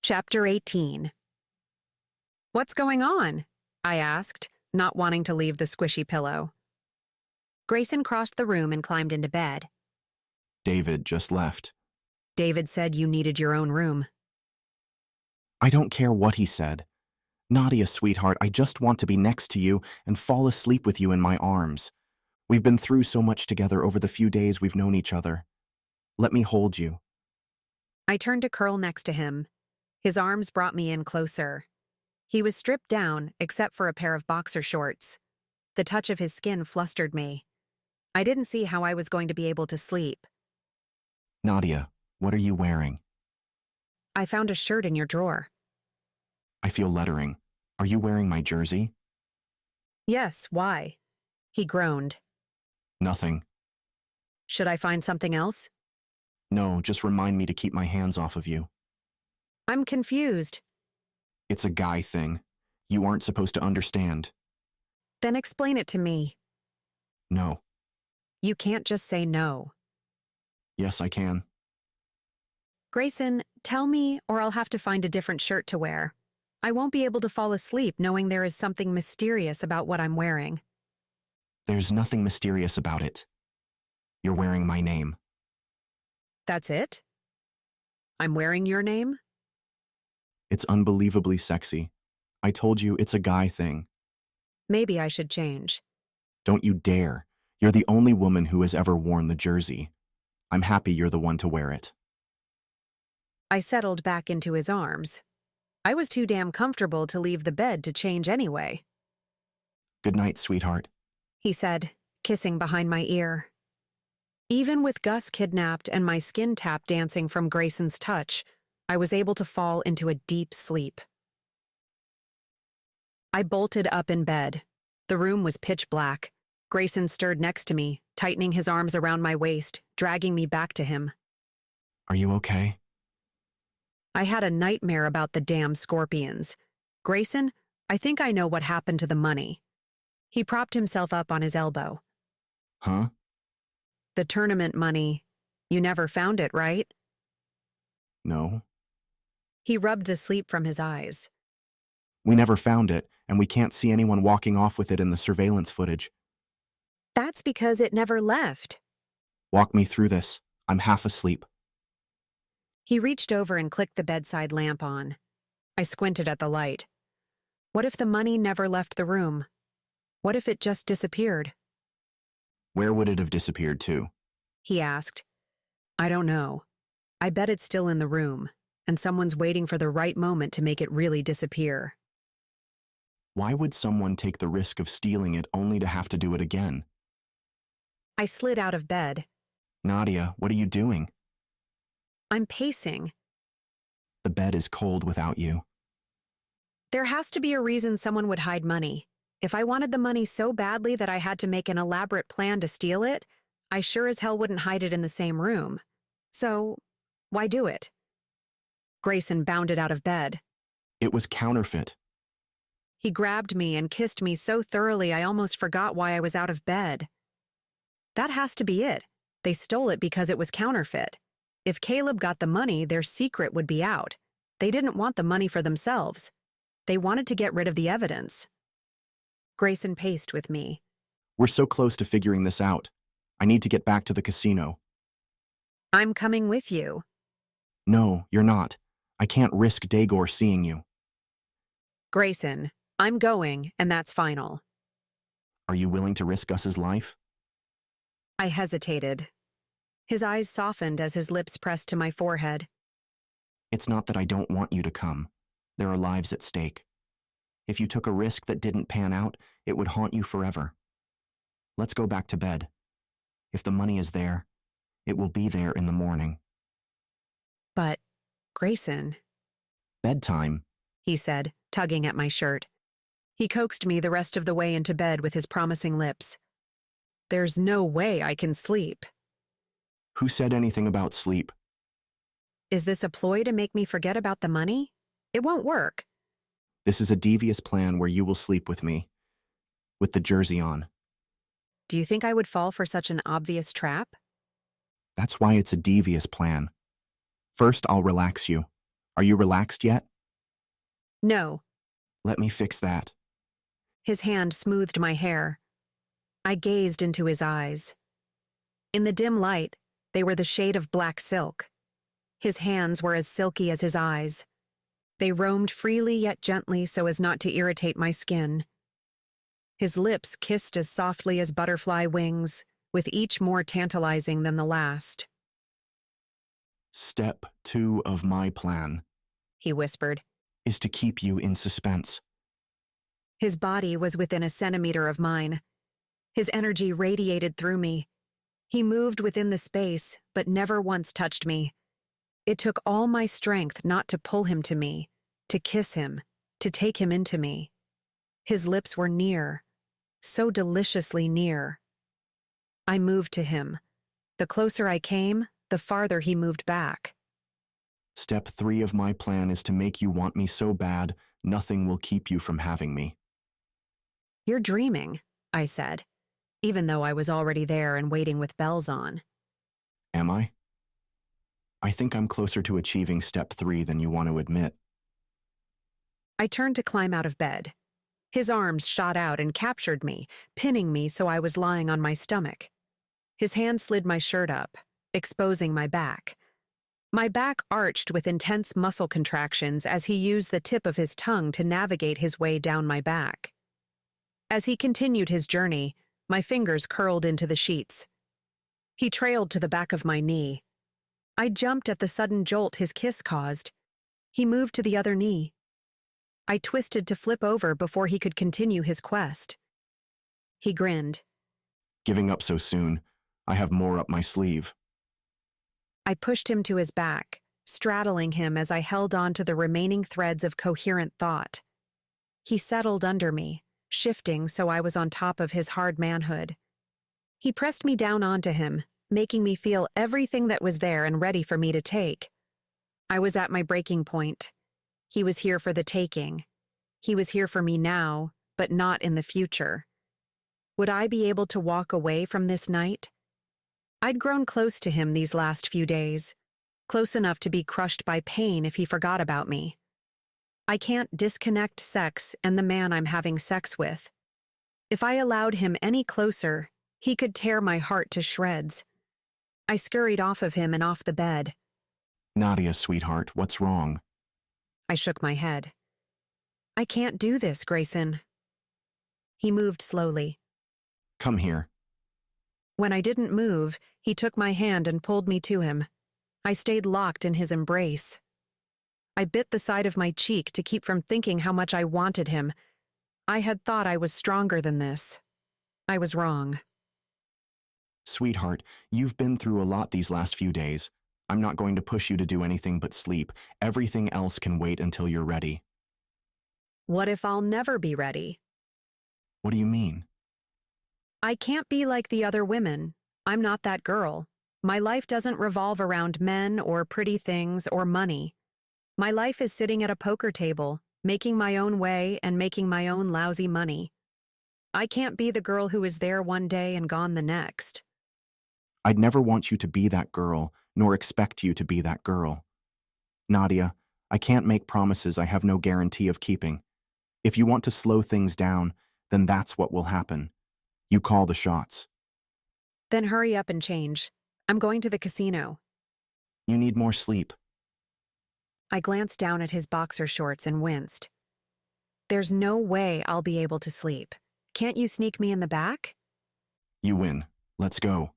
Chapter 18. "What's going on?" I asked, not wanting to leave the squishy pillow. Grayson crossed the room and climbed into bed. David just left. David said you needed your own room. I don't care what he said. Nadia, sweetheart, I just want to be next to you and fall asleep with you in my arms. We've been through so much together over the few days we've known each other. Let me hold you. I turned to curl next to him. His arms brought me in closer. He was stripped down, except for a pair of boxer shorts. The touch of his skin flustered me. I didn't see how I was going to be able to sleep. Nadia, what are you wearing? I found a shirt in your drawer. I feel lettering. Are you wearing my jersey? Yes, why? He groaned. Nothing. Should I find something else? No, just remind me to keep my hands off of you. I'm confused. It's a guy thing. You aren't supposed to understand. Then explain it to me. No. You can't just say no. Yes, I can. Grayson, tell me or I'll have to find a different shirt to wear. I won't be able to fall asleep knowing there is something mysterious about what I'm wearing. There's nothing mysterious about it. You're wearing my name. That's it? I'm wearing your name? It's unbelievably sexy. I told you it's a guy thing. Maybe I should change. Don't you dare. You're the only woman who has ever worn the jersey. I'm happy you're the one to wear it. I settled back into his arms. I was too damn comfortable to leave the bed to change anyway. Good night, sweetheart, he said, kissing behind my ear. Even with Gus kidnapped and my skin tap dancing from Grayson's touch, I was able to fall into a deep sleep. I bolted up in bed. The room was pitch black. Grayson stirred next to me, tightening his arms around my waist, dragging me back to him. Are you okay? I had a nightmare about the damn scorpions. Grayson, I think I know what happened to the money. He propped himself up on his elbow. Huh? The tournament money. You never found it, right? No. He rubbed the sleep from his eyes. We never found it, and we can't see anyone walking off with it in the surveillance footage. That's because it never left. Walk me through this. I'm half asleep. He reached over and clicked the bedside lamp on. I squinted at the light. What if the money never left the room? What if it just disappeared? Where would it have disappeared to? He asked. I don't know. I bet it's still in the room, and someone's waiting for the right moment to make it really disappear. Why would someone take the risk of stealing it only to have to do it again? I slid out of bed. Nadia, what are you doing? I'm pacing. The bed is cold without you. There has to be a reason someone would hide money. If I wanted the money so badly that I had to make an elaborate plan to steal it, I sure as hell wouldn't hide it in the same room. So, why do it? Grayson bounded out of bed. It was counterfeit. He grabbed me and kissed me so thoroughly I almost forgot why I was out of bed. That has to be it. They stole it because it was counterfeit. If Caleb got the money, their secret would be out. They didn't want the money for themselves. They wanted to get rid of the evidence. Grayson paced with me. We're so close to figuring this out. I need to get back to the casino. I'm coming with you. No, you're not. I can't risk Dagor seeing you. Grayson, I'm going, and that's final. Are you willing to risk Gus's life? I hesitated. His eyes softened as his lips pressed to my forehead. It's not that I don't want you to come. There are lives at stake. If you took a risk that didn't pan out, it would haunt you forever. Let's go back to bed. If the money is there, it will be there in the morning. But, Grayson, Bedtime, he said, tugging at my shirt. He coaxed me the rest of the way into bed with his promising lips. There's no way I can sleep. Who said anything about sleep? Is this a ploy to make me forget about the money? It won't work. This is a devious plan where you will sleep with me, with the jersey on. Do you think I would fall for such an obvious trap? That's why it's a devious plan. First, I'll relax you. Are you relaxed yet? No. Let me fix that. His hand smoothed my hair. I gazed into his eyes. In the dim light, they were the shade of black silk. His hands were as silky as his eyes. They roamed freely yet gently so as not to irritate my skin. His lips kissed as softly as butterfly wings, with each more tantalizing than the last. Step 2 of my plan, He whispered. is to keep you in suspense. His body was within a centimeter of mine. His energy radiated through me. He moved within the space, but never once touched me. It took all my strength not to pull him to me, to kiss him, to take him into me. His lips were near, so deliciously near. I moved to him. The closer I came, the farther he moved back. Step 3 of my plan is to make you want me so bad, nothing will keep you from having me. You're dreaming, I said, even though I was already there and waiting with bells on. Am I? I think I'm closer to achieving step 3 than you want to admit. I turned to climb out of bed. His arms shot out and captured me, pinning me so I was lying on my stomach. His hand slid my shirt up, exposing my back. My back arched with intense muscle contractions as he used the tip of his tongue to navigate his way down my back. As he continued his journey, my fingers curled into the sheets. He trailed to the back of my knee. I jumped at the sudden jolt his kiss caused. He moved to the other knee. I twisted to flip over before he could continue his quest. He grinned. Giving up so soon, I have more up my sleeve. I pushed him to his back, straddling him as I held on to the remaining threads of coherent thought. He settled under me, shifting so I was on top of his hard manhood. He pressed me down onto him, making me feel everything that was there and ready for me to take. I was at my breaking point. He was here for the taking. He was here for me now, but not in the future. Would I be able to walk away from this night? I'd grown close to him these last few days, close enough to be crushed by pain if he forgot about me. I can't disconnect sex and the man I'm having sex with. If I allowed him any closer, he could tear my heart to shreds. I scurried off of him and off the bed. Nadia, sweetheart, what's wrong? I shook my head. I can't do this, Grayson. He moved slowly. Come here. When I didn't move, he took my hand and pulled me to him. I stayed locked in his embrace. I bit the side of my cheek to keep from thinking how much I wanted him. I had thought I was stronger than this. I was wrong. Sweetheart, you've been through a lot these last few days. I'm not going to push you to do anything but sleep. Everything else can wait until you're ready. What if I'll never be ready? What do you mean? I can't be like the other women. I'm not that girl. My life doesn't revolve around men or pretty things or money. My life is sitting at a poker table, making my own way and making my own lousy money. I can't be the girl who is there one day and gone the next. I'd never want you to be that girl, nor expect you to be that girl. Nadia, I can't make promises I have no guarantee of keeping. If you want to slow things down, then that's what will happen. You call the shots. Then hurry up and change. I'm going to the casino. You need more sleep. I glanced down at his boxer shorts and winced. There's no way I'll be able to sleep. Can't you sneak me in the back? You win. Let's go.